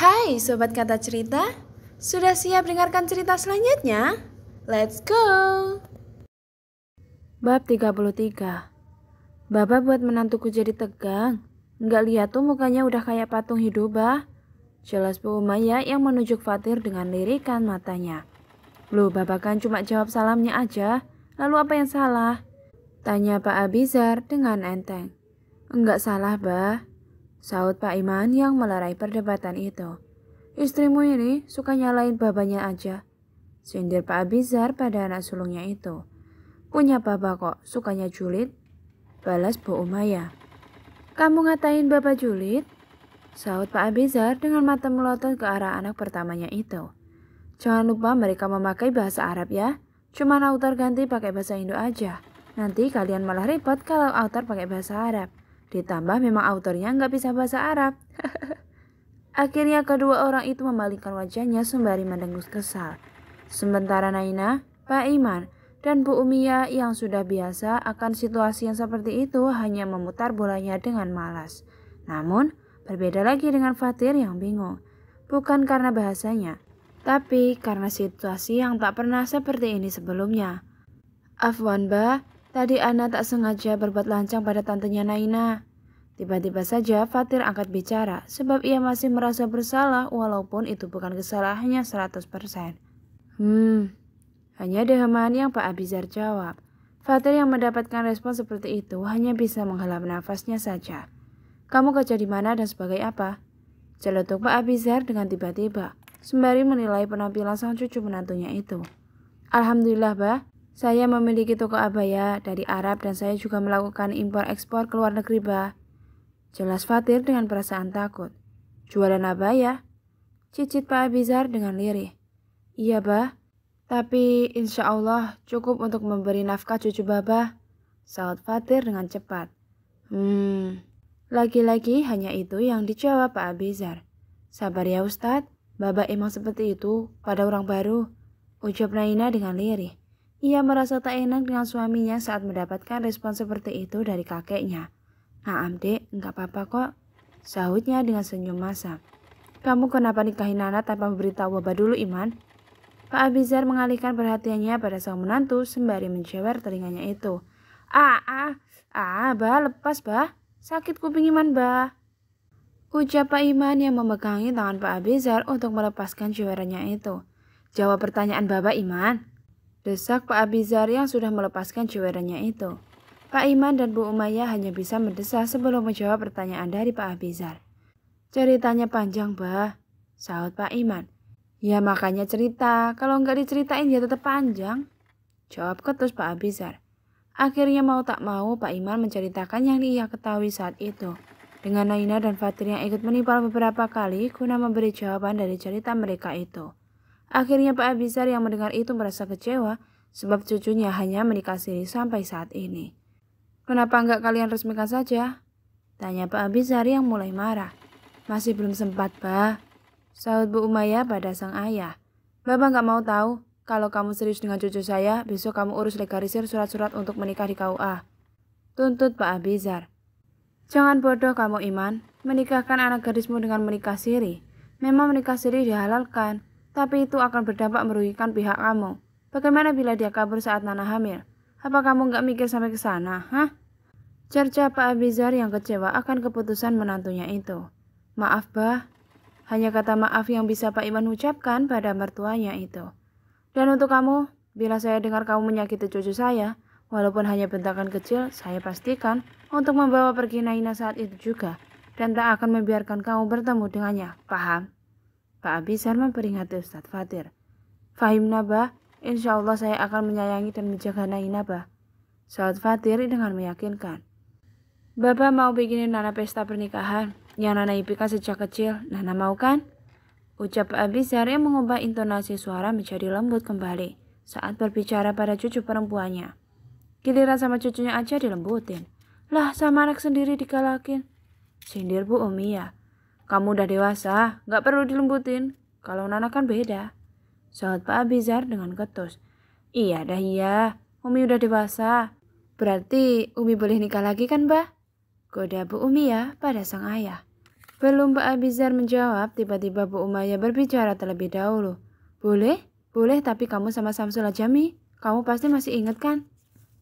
Hai Sobat Kata Cerita, sudah siap dengarkan cerita selanjutnya? Let's go! Bab 33. Baba buat menantuku jadi tegang. Nggak lihat tuh mukanya udah kayak patung hidup, bah. Jelas Bu Umayyah yang menunjuk Fatir dengan lirikan matanya. Loh, Baba kan cuma jawab salamnya aja. Lalu apa yang salah? Tanya Pak Abizar dengan enteng. Enggak salah, bah. Saut Pak Iman yang melerai perdebatan itu. Istrimu ini suka nyalain babanya aja. Sindir Pak Abizar pada anak sulungnya itu. Punya baba kok, sukanya julid. Balas Bu Umayyah. Kamu ngatain baba julid? Saut Pak Abizar dengan mata melotot ke arah anak pertamanya itu. Jangan lupa mereka memakai bahasa Arab ya. Cuma autor ganti pakai bahasa Indo aja. Nanti kalian malah repot kalau autor pakai bahasa Arab. Ditambah memang autornya nggak bisa bahasa Arab. Akhirnya kedua orang itu membalikkan wajahnya sembari mendengus kesal. Sementara Naina, Pak Iman, dan Bu Umayyah yang sudah biasa akan situasi yang seperti itu hanya memutar bolanya dengan malas. Namun, berbeda lagi dengan Fatir yang bingung. Bukan karena bahasanya, tapi karena situasi yang tak pernah seperti ini sebelumnya. Afwan, Bah, tadi Ana tak sengaja berbuat lancang pada tantenya Naina. Tiba-tiba saja Fatir angkat bicara sebab ia masih merasa bersalah walaupun itu bukan kesalahannya 100%. Hanya deheman yang Pak Abizar jawab. Fatir yang mendapatkan respon seperti itu hanya bisa menghela nafasnya saja. Kamu kerja di mana dan sebagai apa? Celetuk Pak Abizar dengan tiba-tiba, sembari menilai penampilan sang cucu menantunya itu. Alhamdulillah, Bah. Saya memiliki toko abaya dari Arab dan saya juga melakukan impor-ekspor ke luar negeri, Bah. Jelas Fatir dengan perasaan takut. Jualan abaya? Cicit Pak Abizar dengan lirih. Iya, Bah. Tapi insya Allah cukup untuk memberi nafkah cucu Baba. Saut Fatir dengan cepat. Lagi-lagi hanya itu yang dijawab Pak Abizar. Sabar ya Ustadz, Baba emang seperti itu pada orang baru. Ucap Naina dengan lirih. Ia merasa tak enak dengan suaminya saat mendapatkan respon seperti itu dari kakeknya. Naam dek, enggak apa-apa kok. Sahutnya dengan senyum masam. Kamu kenapa nikahin Nana tanpa memberitahu Baba dulu, Iman? Pak Abizar mengalihkan perhatiannya pada sang menantu sembari mencewer telinganya itu. Bah, lepas, Bah. Sakit kuping Iman, Bah. Ucap Pak Iman yang memegangi tangan Pak Abizar untuk melepaskan cewerannya itu. Jawab pertanyaan Baba, Iman. Desak Pak Abizar yang sudah melepaskan cewerannya itu. Pak Iman dan Bu Umayyah hanya bisa mendesah sebelum menjawab pertanyaan dari Pak Abizar. Ceritanya panjang, Bah. Saut Pak Iman. Ya makanya cerita, kalau nggak diceritain ya tetap panjang. Jawab ketus Pak Abizar. Akhirnya mau tak mau Pak Iman menceritakan yang ia ketahui saat itu. Dengan Naina dan Fatir yang ikut menimpal beberapa kali guna memberi jawaban dari cerita mereka itu. Akhirnya Pak Abizar yang mendengar itu merasa kecewa sebab cucunya hanya menikah siri sampai saat ini. Kenapa nggak kalian resmikan saja? Tanya Pak Abizar yang mulai marah. Masih belum sempat, Bah. Saut Bu Umayyah pada sang ayah. Baba nggak mau tahu. Kalau kamu serius dengan cucu saya, besok kamu urus legalisir surat-surat untuk menikah di KUA. Tuntut Pak Abizar. Jangan bodoh kamu, Iman. Menikahkan anak gadismu dengan menikah siri. Memang menikah siri dihalalkan, tapi itu akan berdampak merugikan pihak kamu. Bagaimana bila dia kabur saat Nana hamil? Apa kamu nggak mikir sampai ke sana, hah? Cerca Pak Abizar yang kecewa akan keputusan menantunya itu. Maaf, Bah. Hanya kata maaf yang bisa Pak Iman ucapkan pada mertuanya itu. Dan untuk kamu, bila saya dengar kamu menyakiti cucu saya, walaupun hanya bentakan kecil, saya pastikan untuk membawa pergi Naina saat itu juga. Dan tak akan membiarkan kamu bertemu dengannya, paham? Pak Abizar memperingati Ustadz Fatir. Fahimna, Bah. Insya Allah saya akan menyayangi dan menjaga Naina, Bah. Saud Fatir dengan meyakinkan. Bapak mau bikinin Nana pesta pernikahan yang Nana impikan sejak kecil. Nana mau kan? Ucap Pak Abizar yang mengubah intonasi suara menjadi lembut kembali saat berbicara pada cucu perempuannya. Giliran sama cucunya aja dilembutin. Lah sama anak sendiri digalakin. Sindir Bu Umayyah. Kamu udah dewasa, gak perlu dilembutin. Kalau Nana kan beda. Saud Pak Abizar dengan ketus. Iya dah iya, Umi udah dewasa. Berarti Umi boleh nikah lagi kan, Bah? Goda Bu Umayyah pada sang ayah. Belum Pak Abizar menjawab, tiba-tiba Bu Umayyah berbicara terlebih dahulu. Boleh? Boleh, tapi kamu sama Samsul aja, Mi. Kamu pasti masih ingat kan?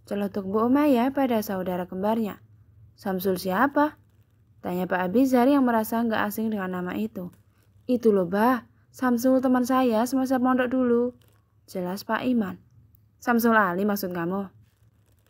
Celetuk Bu Umayyah pada saudara kembarnya. Samsul siapa? Tanya Pak Abizar yang merasa nggak asing dengan nama itu. Itu loh, Bah. Samsul teman saya semasa pondok dulu. Jelas Pak Iman. Samsul Ali maksud kamu?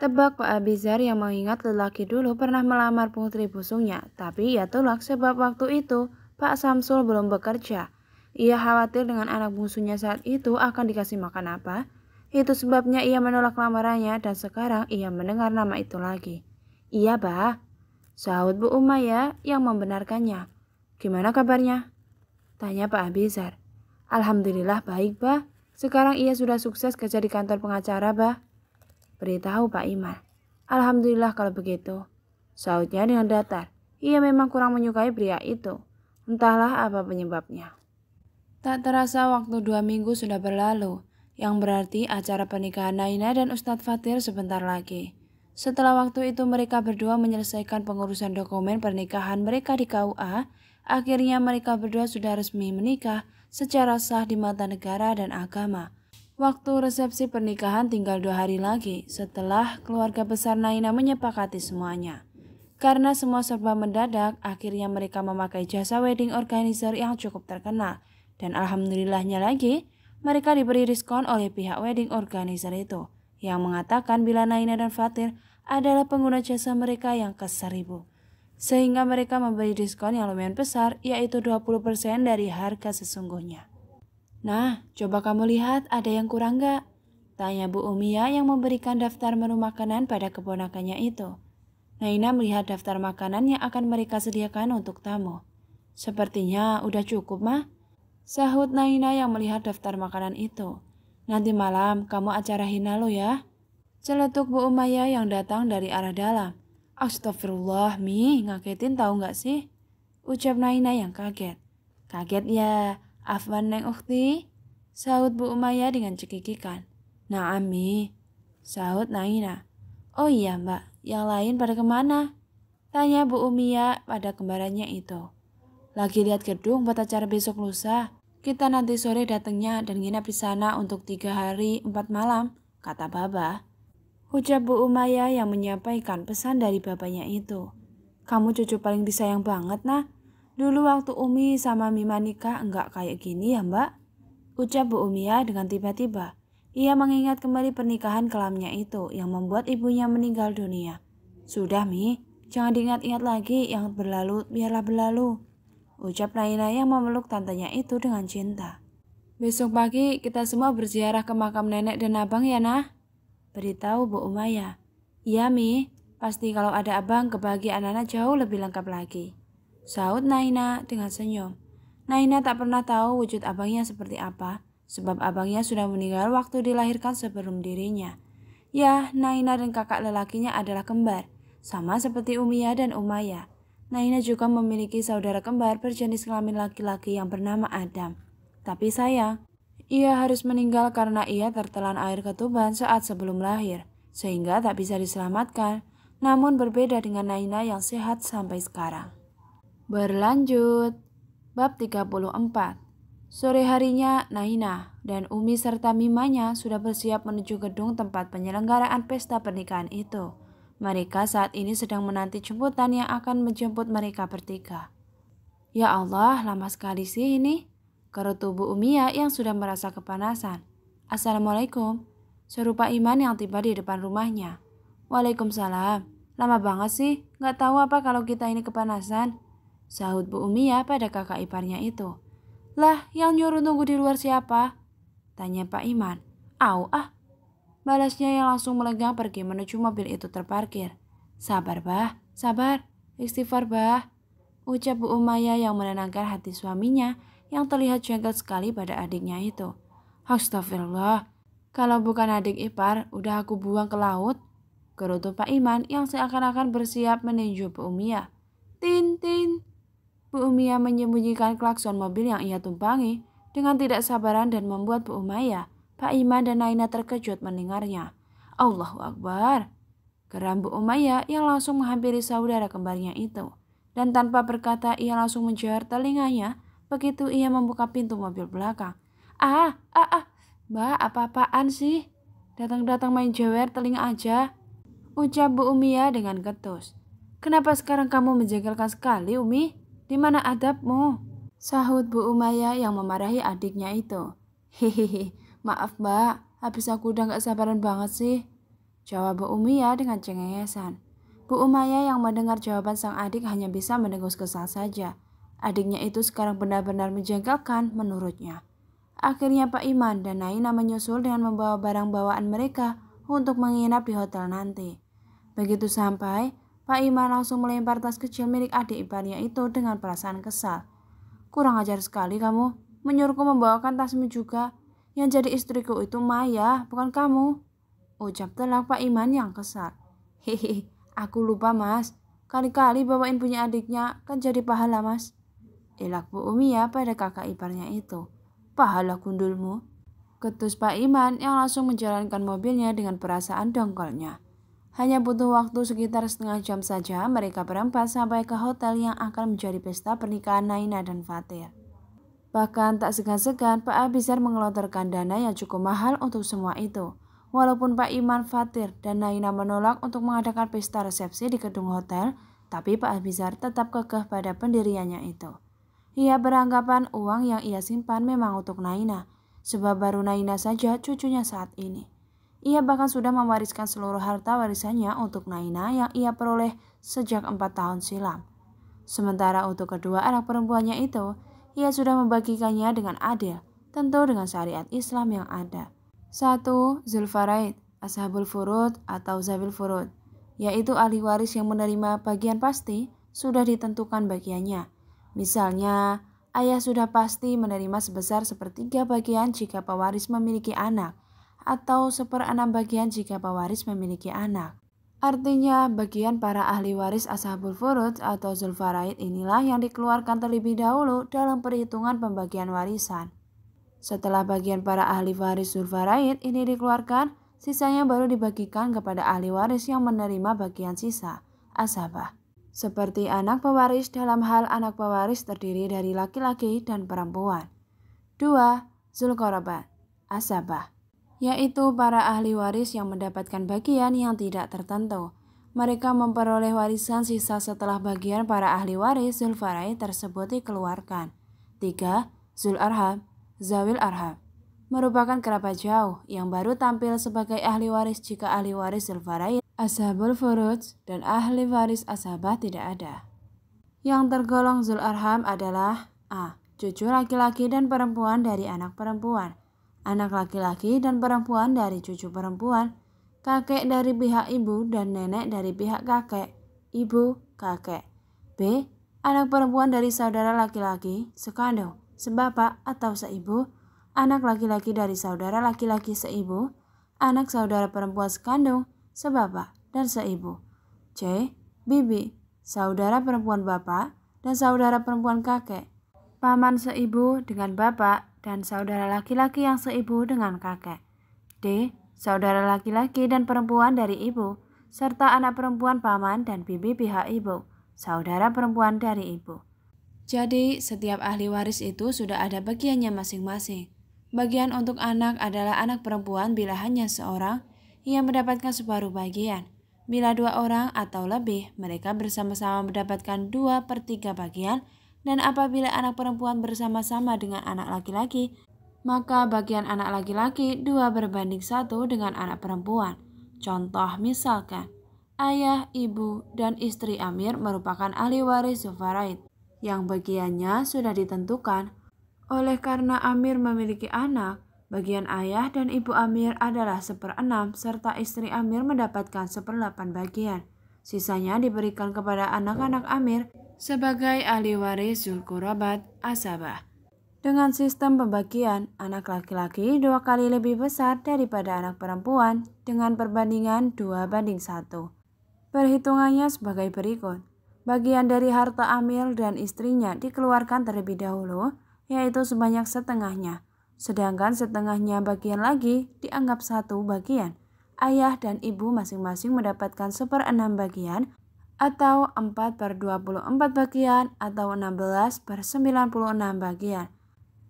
Tebak Pak Abizar yang mengingat lelaki dulu pernah melamar putri bungsunya, tapi ia tolak sebab waktu itu Pak Samsul belum bekerja. Ia khawatir dengan anak bungsunya saat itu akan dikasih makan apa. Itu sebabnya ia menolak lamarannya dan sekarang ia mendengar nama itu lagi. Iya, Bah. Sahut Bu Umayyah yang membenarkannya. Gimana kabarnya? Tanya Pak Abizar. Alhamdulillah baik, Bah. Sekarang ia sudah sukses kerja di kantor pengacara, Bah. Beritahu Pak Iman. Alhamdulillah kalau begitu. Sahutnya dengan datar. Ia memang kurang menyukai pria itu. Entahlah apa penyebabnya. Tak terasa waktu 2 minggu sudah berlalu. Yang berarti acara pernikahan Naina dan Ustadz Fatir sebentar lagi. Setelah waktu itu mereka berdua menyelesaikan pengurusan dokumen pernikahan mereka di KUA. Akhirnya mereka berdua sudah resmi menikah secara sah di mata negara dan agama. Waktu resepsi pernikahan tinggal 2 hari lagi setelah keluarga besar Naina menyepakati semuanya. Karena semua serba mendadak, akhirnya mereka memakai jasa wedding organizer yang cukup terkenal. Dan alhamdulillahnya lagi, mereka diberi diskon oleh pihak wedding organizer itu, yang mengatakan bila Naina dan Fatir adalah pengguna jasa mereka yang ke-1000. Sehingga mereka memberi diskon yang lumayan besar, yaitu 20% dari harga sesungguhnya. Nah, coba kamu lihat ada yang kurang gak? Tanya Bu Umayyah yang memberikan daftar menu makanan pada keponakannya itu. Naina melihat daftar makanan yang akan mereka sediakan untuk tamu. Sepertinya udah cukup, Mah. Sahut Naina yang melihat daftar makanan itu. Nanti malam kamu acara hina lo ya. Celetuk Bu Umayyah yang datang dari arah dalam. Astagfirullah, Mi, ngagetin tahu gak sih? Ucap Naina yang kaget. Kaget ya. Afwan Neng Ukhti, sahut Bu Umayyah dengan cekikikan. Naam, Mi, sahut Naina. Oh iya Mbak, yang lain pada kemana? Tanya Bu Umayyah pada kembarannya itu. Lagi lihat gedung buat acara besok lusa. Kita nanti sore datangnya dan nginap di sana untuk 3 hari 4 malam, kata Baba. Ucap Bu Umayyah yang menyampaikan pesan dari bapaknya itu. Kamu cucu paling disayang banget, nah. Dulu waktu Umi sama Mima nikah enggak kayak gini ya, Mbak? Ucap Bu Umayyah dengan tiba-tiba. Ia mengingat kembali pernikahan kelamnya itu yang membuat ibunya meninggal dunia. Sudah, Mi, jangan diingat-ingat lagi, yang berlalu biarlah berlalu. Ucap Naina yang memeluk tantenya itu dengan cinta. Besok pagi kita semua berziarah ke makam nenek dan abang ya, Nah. Beritahu Bu Umayyah. Iya, Mi, pasti kalau ada abang kebahagiaan anak jauh lebih lengkap lagi. Sahut Naina dengan senyum. Naina tak pernah tahu wujud abangnya seperti apa, sebab abangnya sudah meninggal waktu dilahirkan sebelum dirinya. Ya, Naina dan kakak lelakinya adalah kembar, sama seperti Umayyah dan Umayyah. Naina juga memiliki saudara kembar berjenis kelamin laki-laki yang bernama Adam. Tapi sayang, ia harus meninggal karena ia tertelan air ketuban saat sebelum lahir, sehingga tak bisa diselamatkan. Namun berbeda dengan Naina yang sehat sampai sekarang. Berlanjut, bab 34. Sore harinya, Naina dan Umi serta Mimanya sudah bersiap menuju gedung tempat penyelenggaraan pesta pernikahan itu. Mereka saat ini sedang menanti jemputan yang akan menjemput mereka bertiga. Ya Allah, lama sekali sih ini. Keruh tubuh Umayyah yang sudah merasa kepanasan. Assalamualaikum, seru Pak Iman yang tiba di depan rumahnya. Waalaikumsalam, lama banget sih, gak tahu apa kalau kita ini kepanasan. Sahut Bu Umayyah pada kakak iparnya itu. Lah, yang nyuruh tunggu di luar siapa? Tanya Pak Iman. Au ah. Balasnya yang langsung melenggang pergi menuju mobil itu terparkir. Sabar bah, sabar. Istighfar bah. Ucap Bu Umayyah yang menenangkan hati suaminya yang terlihat jengkel sekali pada adiknya itu. Astagfirullah. Kalau bukan adik ipar, udah aku buang ke laut. Gerutu Pak Iman yang seakan-akan bersiap meninju Bu Umayyah. Tin, tin. Bu Umayyah menyembunyikan klakson mobil yang ia tumpangi dengan tidak sabaran dan membuat Bu Umayyah, Pak Iman dan Naina terkejut mendengarnya. Allahu Akbar. Geram Bu Umayyah yang langsung menghampiri saudara kembarnya itu. Dan tanpa berkata ia langsung menjewer telinganya begitu ia membuka pintu mobil belakang. Mbak, apa-apaan sih? Datang-datang main jewer telinga aja, ucap Bu Umia dengan ketus. Kenapa sekarang kamu menjengkelkan sekali, Umi? Di mana adabmu? Sahut Bu Umaya yang memarahi adiknya itu. Hehehe, maaf Mbak, habis aku udah gak sabaran banget sih, jawab Bu Umia dengan cengengesan. Bu Umaya yang mendengar jawaban sang adik hanya bisa mendengus kesal saja. Adiknya itu sekarang benar-benar menjengkelkan menurutnya. Akhirnya Pak Iman dan Naina menyusul dengan membawa barang bawaan mereka untuk menginap di hotel nanti. Begitu sampai, Pak Iman langsung melempar tas kecil milik adik iparnya itu dengan perasaan kesal. Kurang ajar sekali kamu, menyuruhku membawakan tasmu juga. Yang jadi istriku itu Maya, bukan kamu, ucap telak Pak Iman yang kesal. Hehe, aku lupa mas, kali-kali bawain punya adiknya kan jadi pahala mas, elak Bu Umia pada kakak iparnya itu. Pahala gundulmu, ketus Pak Iman yang langsung menjalankan mobilnya dengan perasaan dongkolnya. Hanya butuh waktu sekitar setengah jam saja mereka berempat sampai ke hotel yang akan menjadi pesta pernikahan Naina dan Fatir. Bahkan tak segan-segan Pak Abizar mengelontorkan dana yang cukup mahal untuk semua itu. Walaupun Pak Iman, Fatir, dan Naina menolak untuk mengadakan pesta resepsi di gedung hotel, tapi Pak Abizar tetap kekeh pada pendiriannya itu. Ia beranggapan uang yang ia simpan memang untuk Naina, sebab baru Naina saja cucunya saat ini. Ia bahkan sudah mewariskan seluruh harta warisannya untuk Naina yang ia peroleh sejak 4 tahun silam. Sementara untuk kedua anak perempuannya itu, ia sudah membagikannya dengan adil, tentu dengan syariat Islam yang ada. 1. Zulfaraid, Ashabul Furud atau Zabil Furud, yaitu ahli waris yang menerima bagian pasti sudah ditentukan bagiannya. Misalnya, ayah sudah pasti menerima sebesar 1/3 bagian jika pewaris memiliki anak, atau 1/6 bagian jika pewaris memiliki anak. Artinya, bagian para ahli waris Ashabul Furud atau Zulfaraid inilah yang dikeluarkan terlebih dahulu dalam perhitungan pembagian warisan. Setelah bagian para ahli waris Zulfaraid ini dikeluarkan, sisanya baru dibagikan kepada ahli waris yang menerima bagian sisa, asabah. Seperti anak pewaris dalam hal anak pewaris terdiri dari laki-laki dan perempuan. 2. Zulqarabat, asabah, yaitu para ahli waris yang mendapatkan bagian yang tidak tertentu. Mereka memperoleh warisan sisa setelah bagian para ahli waris Zulfaraid tersebut dikeluarkan. 3. Zul Arham, Zawil Arham, merupakan kerabat jauh yang baru tampil sebagai ahli waris jika ahli waris Zulfaraid, Ashabul Furud, dan ahli waris asabah tidak ada. Yang tergolong Zul Arham adalah A. Cucu laki-laki dan perempuan dari anak perempuan, anak laki-laki dan perempuan dari cucu perempuan, kakek dari pihak ibu dan nenek dari pihak kakek, ibu, kakek. B. Anak perempuan dari saudara laki-laki, sekandung, sebapak atau seibu, anak laki-laki dari saudara laki-laki seibu, anak saudara perempuan sekandung, sebapak dan seibu. C. Bibi, saudara perempuan bapak dan saudara perempuan kakek, paman seibu dengan bapak dan saudara laki-laki yang seibu dengan kakek. D. Saudara laki-laki dan perempuan dari ibu, serta anak perempuan paman dan bibi pihak ibu, saudara perempuan dari ibu. Jadi, setiap ahli waris itu sudah ada bagiannya masing-masing. Bagian untuk anak adalah anak perempuan bila hanya seorang, ia mendapatkan separuh bagian. Bila 2 orang atau lebih, mereka bersama-sama mendapatkan 2/3 bagian, dan apabila anak perempuan bersama-sama dengan anak laki-laki, maka bagian anak laki-laki 2:1 dengan anak perempuan. Contoh misalkan, ayah, ibu, dan istri Amir merupakan ahli waris Zulfaraid, yang bagiannya sudah ditentukan. Oleh karena Amir memiliki anak, bagian ayah dan ibu Amir adalah 1/6 serta istri Amir mendapatkan 1/8 bagian. Sisanya diberikan kepada anak-anak Amir sebagai ahli waris Zulqarabat asabah. Dengan sistem pembagian, anak laki-laki 2 kali lebih besar daripada anak perempuan dengan perbandingan 2:1. Perhitungannya sebagai berikut. Bagian dari harta Amir dan istrinya dikeluarkan terlebih dahulu, yaitu sebanyak setengahnya. Sedangkan setengahnya bagian lagi dianggap 1 bagian. Ayah dan ibu masing-masing mendapatkan 1/6 bagian atau 4/24 bagian atau 16/96 bagian.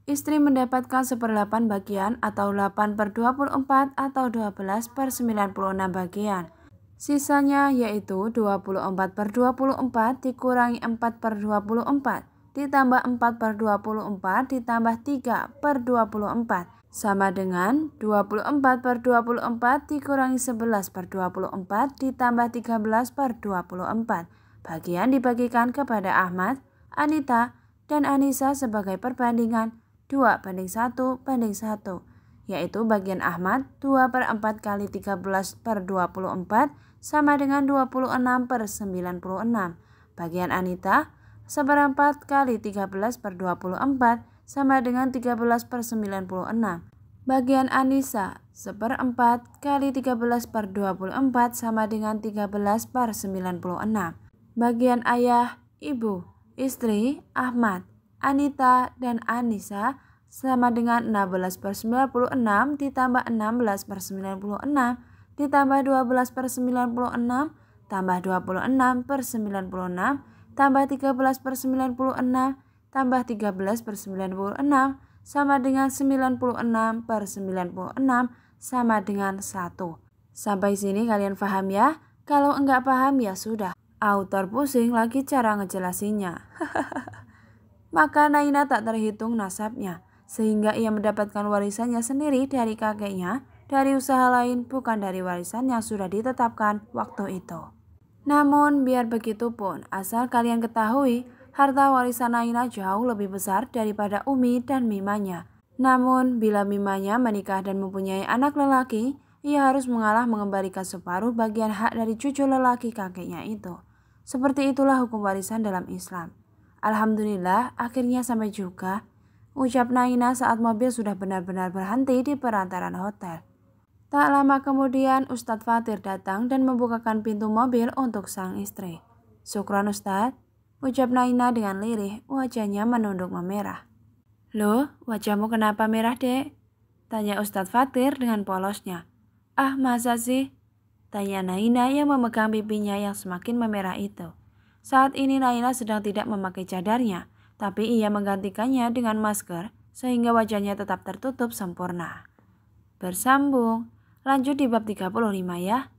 Istri mendapatkan 1/8 bagian atau 8/24 atau 12/96 bagian. Sisanya yaitu 24/24 dikurangi 4/24 ditambah 4/24 ditambah 3/24 sama dengan 24/24 dikurangi 11/24 ditambah 13/24. Bagian dibagikan kepada Ahmad, Anita, dan Anissa sebagai perbandingan 2:1:1, yaitu bagian Ahmad 2/4 kali 13/24 sama dengan 26/96. Bagian Anita 1/4 kali 13/24 sama dengan 13/96. Bagian Anissa 1/4 kali 13/24 sama dengan 13/96. Bagian ayah, ibu, istri, Ahmad, Anita, dan Anissa sama dengan 16/96 ditambah 16/96 ditambah 12/96 tambah 26/96 tambah 13/96 tambah 13/96 sama dengan 96/96 sama dengan 1. Sampai sini kalian paham ya? Kalau enggak paham ya sudah. Autor pusing lagi cara ngejelasinnya. Maka Naina tak terhitung nasabnya, sehingga ia mendapatkan warisannya sendiri dari kakeknya, dari usaha lain bukan dari warisan yang sudah ditetapkan waktu itu. Namun biar begitu pun, asal kalian ketahui, harta warisan Naina jauh lebih besar daripada Umi dan Mimanya. Namun bila Mimanya menikah dan mempunyai anak lelaki, ia harus mengalah mengembalikan separuh bagian hak dari cucu lelaki kakeknya itu. Seperti itulah hukum warisan dalam Islam. Alhamdulillah akhirnya sampai juga, ucap Naina saat mobil sudah benar-benar berhenti di perantaran hotel. Tak lama kemudian Ustadz Fatir datang dan membukakan pintu mobil untuk sang istri. Syukron Ustadz, ucap Naina dengan lirih, wajahnya menunduk memerah. Loh, wajahmu kenapa merah dek? Tanya Ustadz Fatir dengan polosnya. Ah masa sih? Tanya Naina yang memegang pipinya yang semakin memerah itu. Saat ini Naina sedang tidak memakai cadarnya, tapi ia menggantikannya dengan masker sehingga wajahnya tetap tertutup sempurna. Bersambung, lanjut di bab 35 ya.